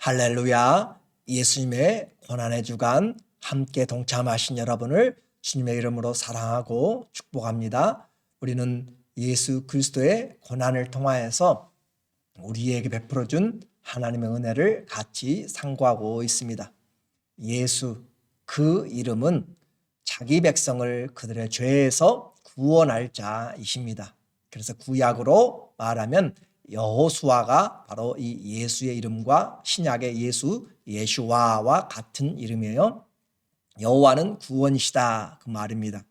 할렐루야. 예수님의 고난의 주간 함께 동참하신 여러분을 주님의 이름으로 사랑하고 축복합니다. 우리는 예수 그리스도의 고난을 통하여서 우리에게 베풀어준 하나님의 은혜를 같이 상고하고 있습니다. 예수, 그 이름은 자기 백성을 그들의 죄에서 구원할 자이십니다. 그래서 구약으로 말하면 여호수아가 바로 이 예수의 이름과 신약의 예수, 예슈와와 같은 이름이에요. 여호와는 구원이시다 그 말입니다.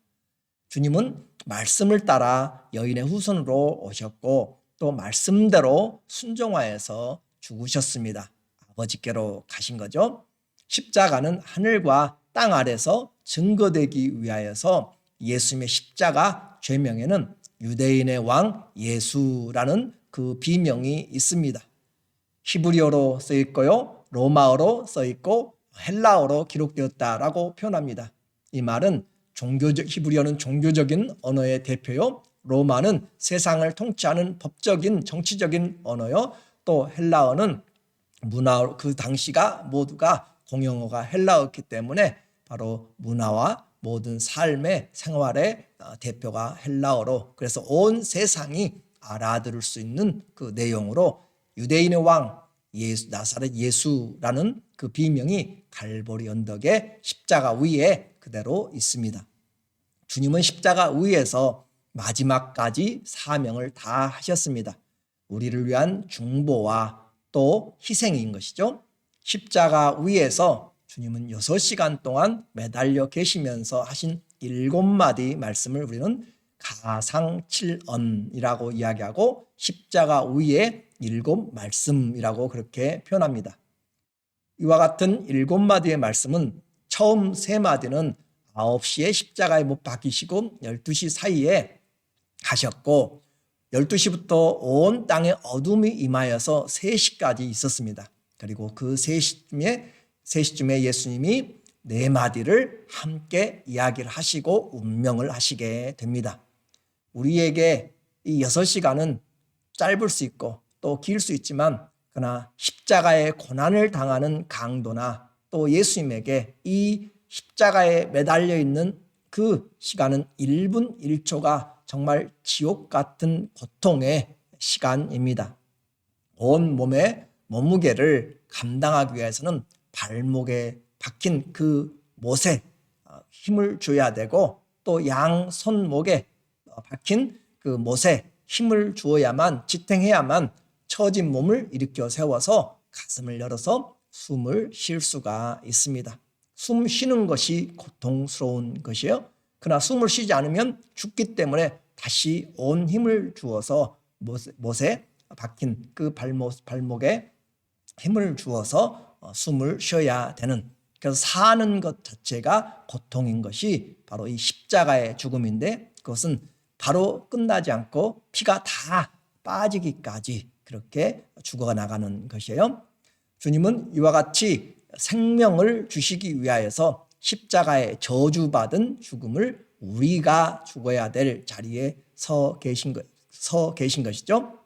주님은 말씀을 따라 여인의 후손으로 오셨고 또 말씀대로 순종하여서 죽으셨습니다. 아버지께로 가신 거죠. 십자가는 하늘과 땅 아래서 증거되기 위하여서 예수님의 십자가 죄명에는 유대인의 왕 예수라는 그 비명이 있습니다. 히브리어로 써 있고요, 로마어로 써 있고 헬라어로 기록되었다라고 표현합니다. 이 말은 히브리어는 종교적인 언어의 대표요, 로마는 세상을 통치하는 법적인 정치적인 언어요, 또 헬라어는 문화, 그 당시가 모두가 공용어가 헬라어였기 때문에 바로 문화와 모든 삶의 생활의 대표가 헬라어로, 그래서 온 세상이 알아들을 수 있는 그 내용으로 유대인의 왕 예수, 나사렛 예수라는 그 비명이 갈보리 언덕의 십자가 위에 그대로 있습니다. 주님은 십자가 위에서 마지막까지 사명을 다 하셨습니다. 우리를 위한 중보와 또 희생인 것이죠. 십자가 위에서 주님은 6시간 동안 매달려 계시면서 하신 7마디 말씀을 우리는 가상칠언이라고 이야기하고 십자가 위에 7말씀이라고 그렇게 표현합니다. 이와 같은 7마디의 말씀은 처음 3마디는 9시에 십자가에 못 박히시고 12시 사이에 하셨고 12시부터 온 땅에 어둠이 임하여서 3시까지 있었습니다. 그리고 그 3시쯤에 예수님이 4마디를 함께 이야기를 하시고 운명을 하시게 됩니다. 우리에게 이 6시간은 짧을 수 있고 또 길 수 있지만 그러나 십자가의 고난을 당하는 강도나 또 예수님에게 이 십자가에 매달려 있는 그 시간은 1분 1초가 정말 지옥 같은 고통의 시간입니다. 온 몸의 몸무게를 감당하기 위해서는 발목에 박힌 그 못에 힘을 줘야 되고 또 양 손목에 박힌 그 못에 힘을 주어야만, 지탱해야만 처진 몸을 일으켜 세워서 가슴을 열어서 숨을 쉴 수가 있습니다. 숨 쉬는 것이 고통스러운 것이에요. 그러나 숨을 쉬지 않으면 죽기 때문에 다시 온 힘을 주어서 못에 박힌 그 발목에 힘을 주어서 숨을 쉬어야 되는, 그래서 사는 것 자체가 고통인 것이 바로 이 십자가의 죽음인데 그것은 바로 끝나지 않고 피가 다 빠지기까지 그렇게 죽어나가는 것이에요. 주님은 이와 같이 생명을 주시기 위하여서 십자가에 저주받은 죽음을 우리가 죽어야 될 자리에 서 계신 것이죠.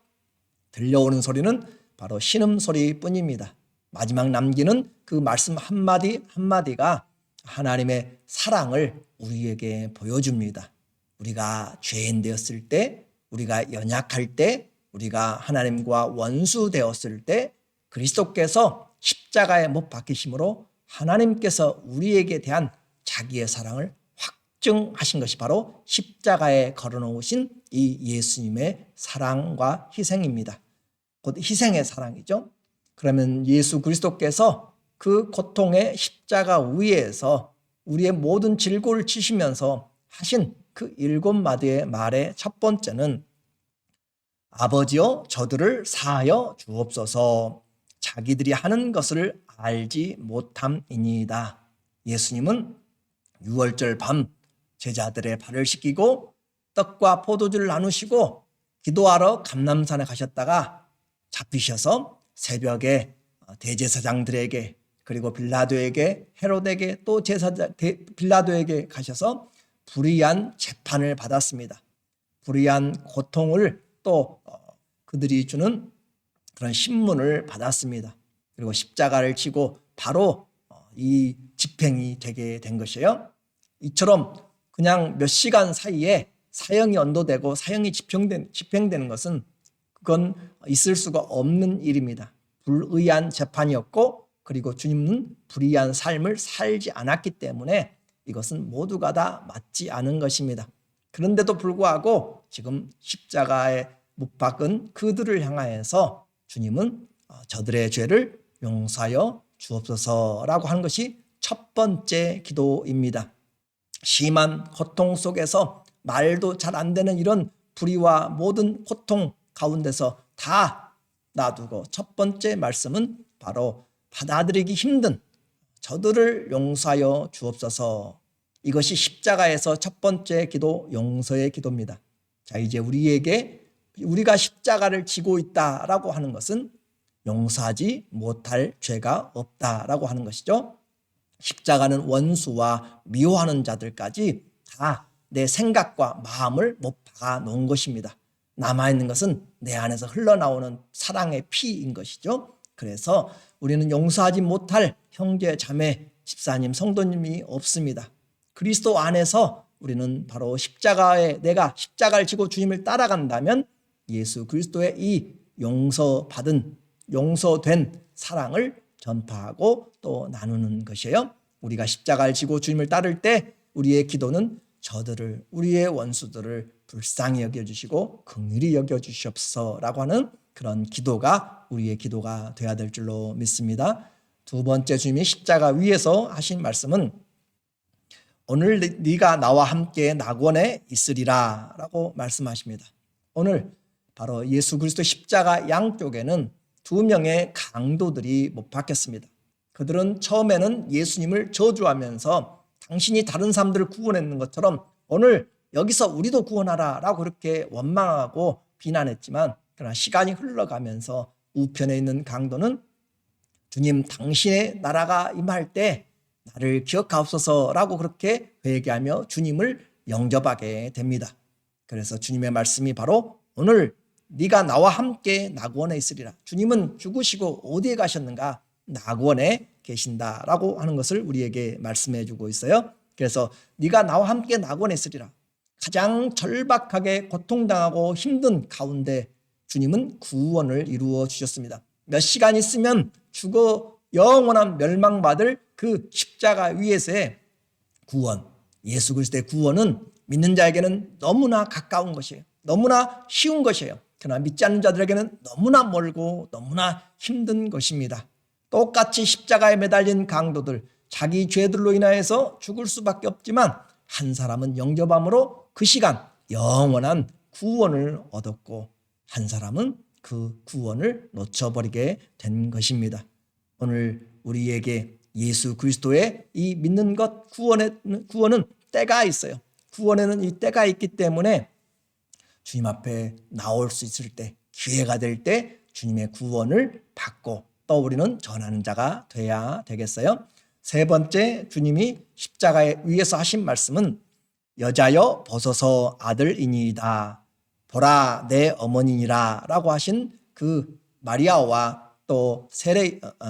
들려오는 소리는 바로 신음소리뿐입니다. 마지막 남기는 그 말씀 한마디 한마디가 하나님의 사랑을 우리에게 보여줍니다. 우리가 죄인 되었을 때, 우리가 연약할 때, 우리가 하나님과 원수 되었을 때 그리스도께서 십자가에 못 박히심으로 하나님께서 우리에게 대한 자기의 사랑을 확증하신 것이 바로 십자가에 걸어놓으신 이 예수님의 사랑과 희생입니다. 곧 희생의 사랑이죠. 그러면 예수 그리스도께서 그 고통의 십자가 위에서 우리의 모든 질고를 지시면서 하신 그 7마디의 말의 첫 번째는 아버지여 저들을 사하여 주옵소서 자기들이 하는 것을 알지 못함이니이다. 예수님은 유월절 밤 제자들의 발을 씻기고 떡과 포도주를 나누시고 기도하러 감람산에 가셨다가 잡히셔서 새벽에 대제사장들에게 그리고 빌라도에게, 헤롯에게, 또 빌라도에게 가셔서 불의한 재판을 받았습니다. 불의한 고통을 또 그들이 주는 그런 신문을 받았습니다. 그리고 십자가를 지고 바로 이 집행이 되게 된 것이에요. 이처럼 그냥 몇 시간 사이에 사형이 언도되고 사형이 집행되는 것은 그건 있을 수가 없는 일입니다. 불의한 재판이었고, 그리고 주님은 불의한 삶을 살지 않았기 때문에 이것은 모두가 다 맞지 않은 것입니다. 그런데도 불구하고 지금 십자가에 못 박은 그들을 향하여서 주님은 저들의 죄를 용서하여 주옵소서라고 하는 것이 첫 번째 기도입니다. 심한 고통 속에서 말도 잘 안 되는 이런 불의와 모든 고통 가운데서 다 놔두고 첫 번째 말씀은 바로 받아들이기 힘든 저들을 용서하여 주옵소서. 이것이 십자가에서 첫 번째 기도, 용서의 기도입니다. 자, 이제 우리가 십자가를 지고 있다라고 하는 것은 용서하지 못할 죄가 없다라고 하는 것이죠. 십자가는 원수와 미워하는 자들까지 다 내 생각과 마음을 못 박아 놓은 것입니다. 남아있는 것은 내 안에서 흘러나오는 사랑의 피인 것이죠. 그래서 우리는 용서하지 못할 형제, 자매, 집사님, 성도님이 없습니다. 그리스도 안에서 우리는 바로 내가 십자가를 지고 주님을 따라간다면 예수 그리스도의 이 용서된 사랑을 전파하고 또 나누는 것이에요. 우리가 십자가를 지고 주님을 따를 때 우리의 기도는 우리의 원수들을 불쌍히 여겨주시고 긍휼히 여겨주시옵소서라고 하는 그런 기도가 우리의 기도가 되어야 될 줄로 믿습니다. 두 번째, 주님이 십자가 위에서 하신 말씀은 오늘 네가 나와 함께 낙원에 있으리라 라고 말씀하십니다. 오늘 바로 예수 그리스도 십자가 양쪽에는 두 명의 강도들이 못 박혔습니다. 그들은 처음에는 예수님을 저주하면서 당신이 다른 사람들을 구원했는 것처럼 오늘 여기서 우리도 구원하라 라고 그렇게 원망하고 비난했지만, 그러나 시간이 흘러가면서 우편에 있는 강도는 주님, 당신의 나라가 임할 때 나를 기억하옵소서라고 그렇게 회개하며 주님을 영접하게 됩니다. 그래서 주님의 말씀이 바로 오늘 네가 나와 함께 낙원에 있으리라. 주님은 죽으시고 어디에 가셨는가? 낙원에 계신다라고 하는 것을 우리에게 말씀해 주고 있어요. 그래서 네가 나와 함께 낙원에 있으리라. 가장 절박하게 고통당하고 힘든 가운데 주님은 구원을 이루어 주셨습니다. 몇 시간 있으면 죽어 영원한 멸망받을 그 십자가 위에서의 구원, 예수 그리스도의 구원은 믿는 자에게는 너무나 가까운 것이에요. 너무나 쉬운 것이에요. 그러나 믿지 않는 자들에게는 너무나 멀고 너무나 힘든 것입니다. 똑같이 십자가에 매달린 강도들, 자기 죄들로 인하여서 죽을 수밖에 없지만 한 사람은 영접함으로 그 시간 영원한 구원을 얻었고, 한 사람은 그 구원을 놓쳐버리게 된 것입니다. 오늘 우리에게 예수 그리스도의 이 믿는 것, 구원은 때가 있어요. 구원에는 이 때가 있기 때문에 주님 앞에 나올 수 있을 때, 기회가 될 때 주님의 구원을 받고 또 우리는 전하는 자가 돼야 되겠어요. 세 번째, 주님이 십자가에 위에서 하신 말씀은 여자여 보소서 아들이니이다. 보라 내 어머니니라 라고 하신 그 마리아와 또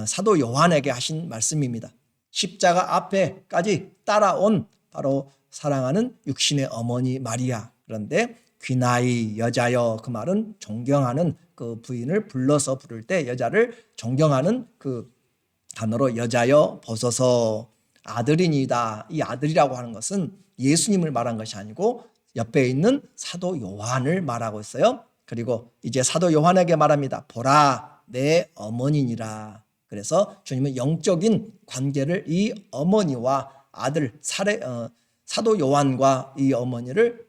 사도 요한에게 하신 말씀입니다. 십자가 앞에까지 따라온 바로 사랑하는 육신의 어머니 마리아. 그런데 귀나이 여자여, 그 말은 존경하는 그 부인을 불러서 부를 때 여자를 존경하는 그 단어로 여자여 보소서 아들이니이다. 이 아들이라고 하는 것은 예수님을 말한 것이 아니고 옆에 있는 사도 요한을 말하고 있어요. 그리고 이제 사도 요한에게 말합니다. 보라 내 어머니니라. 그래서 주님은 영적인 관계를 이 어머니와 아들 사도 요한과 이 어머니를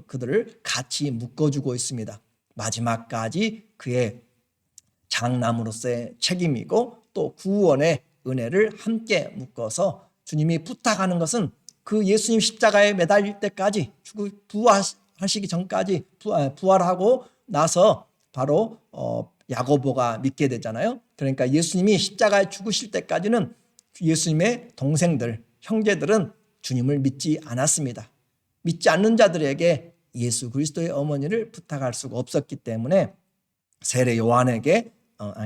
그들을 같이 묶어주고 있습니다. 마지막까지 그의 장남으로서의 책임이고 또 구원의 은혜를 함께 묶어서 주님이 부탁하는 것은 그 예수님 십자가에 매달릴 때까지, 부활하시기 전까지, 부활하고 나서 바로 야고보가 믿게 되잖아요. 그러니까 예수님이 십자가에 죽으실 때까지는 예수님의 동생들, 형제들은 주님을 믿지 않았습니다. 믿지 않는 자들에게 예수 그리스도의 어머니를 부탁할 수가 없었기 때문에 세례 요한에게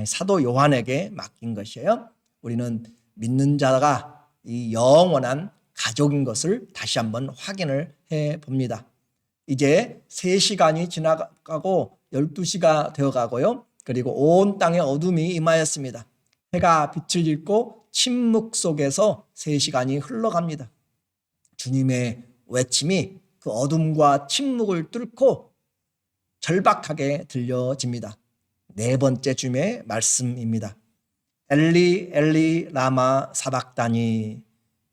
사도 요한에게 맡긴 것이에요. 우리는 믿는 자가 이 영원한 가족인 것을 다시 한번 확인을 해 봅니다. 이제 3시간이 지나가고 12시가 되어가고요. 그리고 온 땅에 어둠이 임하였습니다. 해가 빛을 잃고 침묵 속에서 3시간이 흘러갑니다. 주님의 외침이 그 어둠과 침묵을 뚫고 절박하게 들려집니다. 4번째 주님의 말씀입니다. 엘리 엘리 라마 사박다니.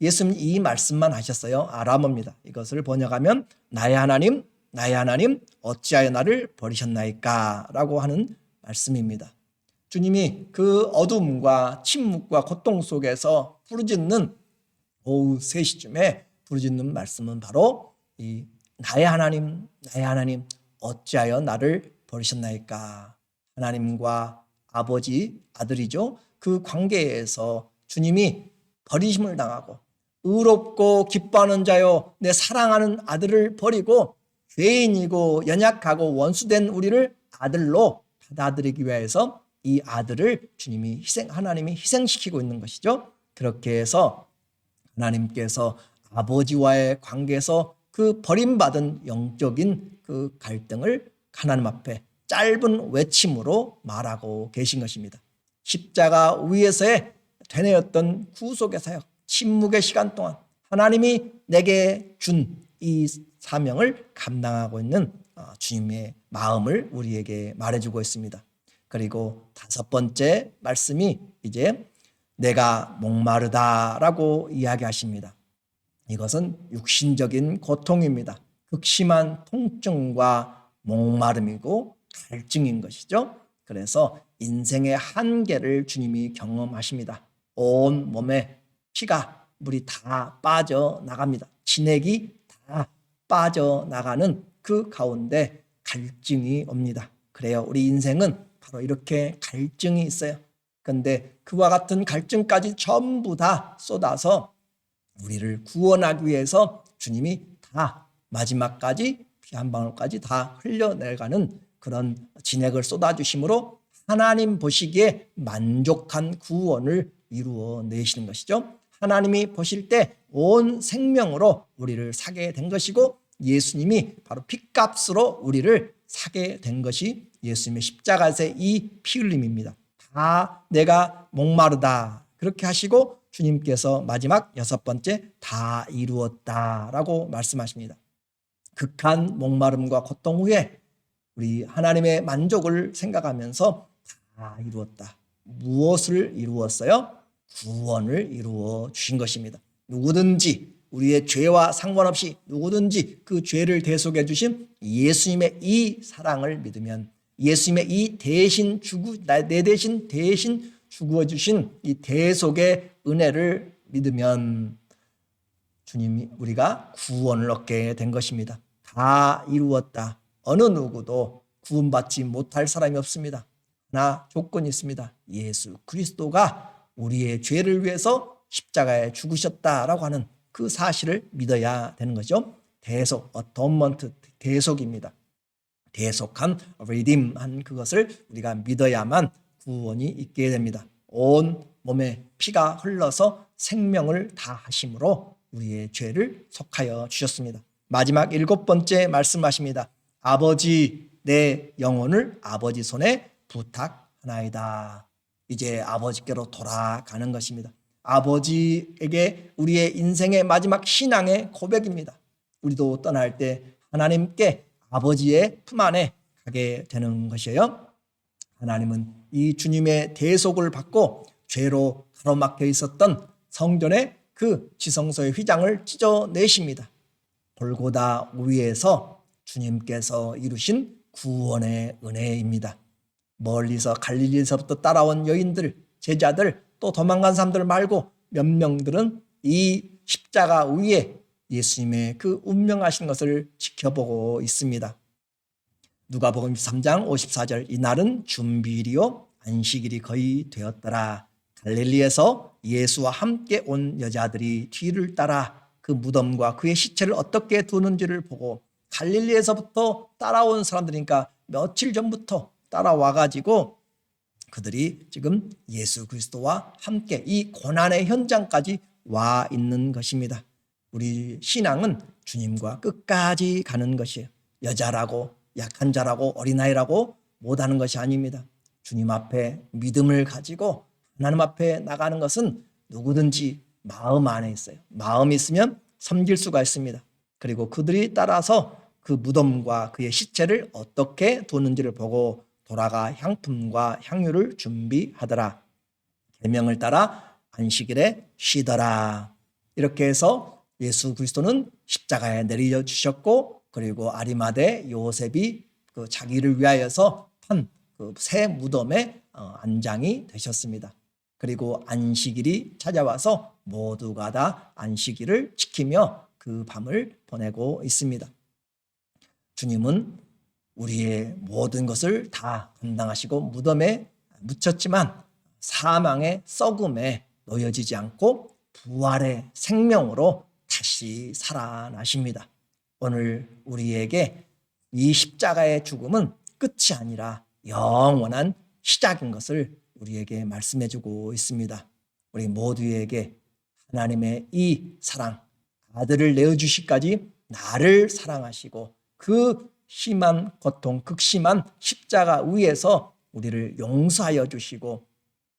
예수님 이 말씀만 하셨어요. 아람어입니다. 이것을 번역하면 나의 하나님 어찌하여 나를 버리셨나이까 라고 하는 말씀입니다. 주님이 그 어둠과 침묵과 고통 속에서 부르짖는 오후 3시쯤에 부르짖는 말씀은 바로 이 나의 하나님 어찌하여 나를 버리셨나이까. 하나님과 아버지 아들이죠. 그 관계에서 주님이 버리심을 당하고 의롭고 기뻐하는 자요 내 사랑하는 아들을 버리고 죄인이고 연약하고 원수된 우리를 아들로 받아들이기 위해서 이 아들을 하나님이 희생시키고 있는 것이죠. 그렇게 해서 하나님께서 아버지와의 관계에서 그 버림받은 영적인 그 갈등을 하나님 앞에 짧은 외침으로 말하고 계신 것입니다. 십자가 위에서의 되뇌었던 구속의 사역, 침묵의 시간 동안 하나님이 내게 준 이 사명을 감당하고 있는 주님의 마음을 우리에게 말해주고 있습니다. 그리고 5번째 말씀이 이제 내가 목마르다라고 이야기하십니다. 이것은 육신적인 고통입니다. 극심한 통증과 목마름이고 갈증인 것이죠. 그래서 인생의 한계를 주님이 경험하십니다. 온 몸에 피가 물이 다 빠져나갑니다. 진액이 다 빠져나가는 그 가운데 갈증이 옵니다. 그래요. 우리 인생은 바로 이렇게 갈증이 있어요. 그런데 그와 같은 갈증까지 전부 다 쏟아서 우리를 구원하기 위해서 주님이 다 마지막까지 피 한 방울까지 다 흘려내가는 그런 진액을 쏟아주심으로 하나님 보시기에 만족한 구원을 이루어 내시는 것이죠. 하나님이 보실 때 온 생명으로 우리를 사게 된 것이고 예수님이 바로 핏값으로 우리를 사게 된 것이 예수님의 십자가에서의 이 피 흘림입니다. 다 내가 목마르다 그렇게 하시고 주님께서 마지막 6번째 다 이루었다라고 말씀하십니다. 극한 목마름과 고통 후에 우리 하나님의 만족을 생각하면서 다 이루었다. 무엇을 이루었어요? 구원을 이루어 주신 것입니다. 누구든지 우리의 죄와 상관없이 누구든지 그 죄를 대속해 주신 예수님의 이 사랑을 믿으면 예수님의 이 내 대신 죽어 주신 이 대속의 은혜를 믿으면 주님이 우리가 구원을 얻게 된 것입니다. 다 이루었다. 어느 누구도 구원받지 못할 사람이 없습니다. 하나 조건이 있습니다. 예수 그리스도가 우리의 죄를 위해서 십자가에 죽으셨다라고 하는 그 사실을 믿어야 되는 거죠. 대속, 어토먼트, 대속입니다. 대속한, redeem한 그것을 우리가 믿어야만 구원이 있게 됩니다. 온 몸에 피가 흘러서 생명을 다하심으로 우리의 죄를 속하여 주셨습니다. 마지막 7번째 말씀하십니다. 아버지 내 영혼을 아버지 손에 부탁하나이다. 이제 아버지께로 돌아가는 것입니다. 아버지에게 우리의 인생의 마지막 신앙의 고백입니다. 우리도 떠날 때 하나님께 아버지의 품 안에 가게 되는 것이에요. 하나님은 이 주님의 대속을 받고 죄로 가로막혀 있었던 성전의 그 지성소의 휘장을 찢어내십니다. 골고다 위에서 주님께서 이루신 구원의 은혜입니다. 멀리서 갈릴리에서부터 따라온 여인들, 제자들, 또 도망간 사람들 말고 몇 명들은 이 십자가 위에 예수님의 그 운명하신 것을 지켜보고 있습니다. 누가복음 3장 54절 이날은 준비일이요 안식일이 거의 되었더라. 갈릴리에서 예수와 함께 온 여자들이 뒤를 따라 그 무덤과 그의 시체를 어떻게 두는지를 보고 갈릴리에서부터 따라온 사람들이니까 며칠 전부터 따라와가지고 그들이 지금 예수 그리스도와 함께 이 고난의 현장까지 와 있는 것입니다. 우리 신앙은 주님과 끝까지 가는 것이에요. 여자라고 약한 자라고 어린아이라고 못하는 것이 아닙니다. 주님 앞에 믿음을 가지고 하나님 앞에 나가는 것은 누구든지 마음 안에 있어요. 마음이 있으면 섬길 수가 있습니다. 그리고 그들이 따라서 그 무덤과 그의 시체를 어떻게 두는지를 보고 돌아가 향품과 향유를 준비하더라. 계명을 따라 안식일에 쉬더라. 이렇게 해서 예수 그리스도는 십자가에 내려 주셨고, 그리고 아리마대 요셉이 그 자기를 위하여서 판 그 새 무덤에 안장이 되셨습니다. 그리고 안식일이 찾아와서 모두가 다 안식일을 지키며 그 밤을 보내고 있습니다. 주님은 우리의 모든 것을 다 감당하시고 무덤에 묻혔지만 사망의 썩음에 놓여지지 않고 부활의 생명으로 다시 살아나십니다. 오늘 우리에게 이 십자가의 죽음은 끝이 아니라 영원한 시작인 것을 우리에게 말씀해주고 있습니다. 우리 모두에게 하나님의 이 사랑, 아들을 내어주시기까지 나를 사랑하시고 그 심한 고통, 극심한 십자가 위에서 우리를 용서하여 주시고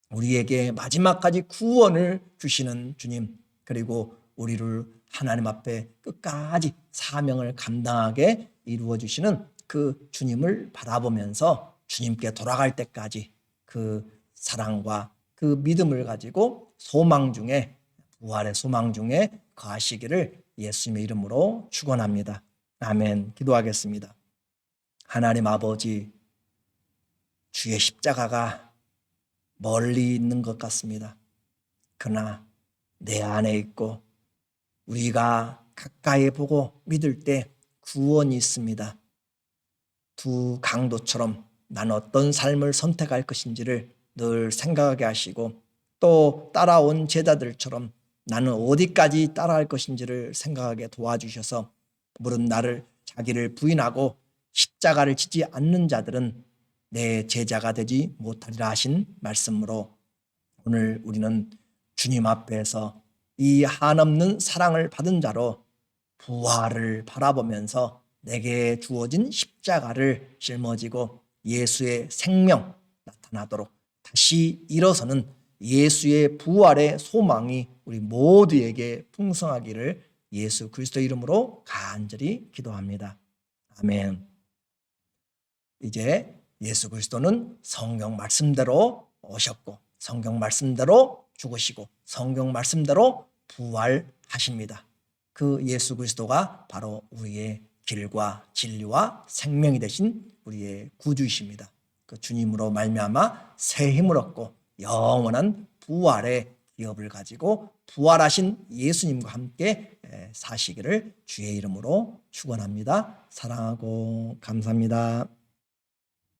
우리에게 마지막까지 구원을 주시는 주님, 그리고 우리를 하나님 앞에 끝까지 사명을 감당하게 이루어 주시는 그 주님을 바라보면서 주님께 돌아갈 때까지 그 사랑과 그 믿음을 가지고 소망 중에, 부활의 소망 중에 거하시기를 예수님의 이름으로 축원합니다. 아멘. 기도하겠습니다. 하나님 아버지, 주의 십자가가 멀리 있는 것 같습니다. 그러나 내 안에 있고 우리가 가까이 보고 믿을 때 구원이 있습니다. 두 강도처럼 난 어떤 삶을 선택할 것인지를 늘 생각하게 하시고, 또 따라온 제자들처럼 나는 어디까지 따라할 것인지를 생각하게 도와주셔서 물은 나를 자기를 부인하고 십자가를 지지 않는 자들은 내 제자가 되지 못하리라 하신 말씀으로 오늘 우리는 주님 앞에서 이 한없는 사랑을 받은 자로 부활을 바라보면서 내게 주어진 십자가를 짊어지고 예수의 생명 나타나도록 다시 일어서는 예수의 부활의 소망이 우리 모두에게 풍성하기를 예수 그리스도의 이름으로 간절히 기도합니다. 아멘. 이제 예수 그리스도는 성경 말씀대로 오셨고 성경 말씀대로 죽으시고 성경 말씀대로 부활하십니다. 그 예수 그리스도가 바로 우리의 길과 진리와 생명이 되신 우리의 구주이십니다. 그 주님으로 말미암아 새 힘을 얻고 영원한 부활의 기업을 가지고 부활하신 예수님과 함께 사시기를 주의 이름으로 축원합니다. 사랑하고 감사합니다.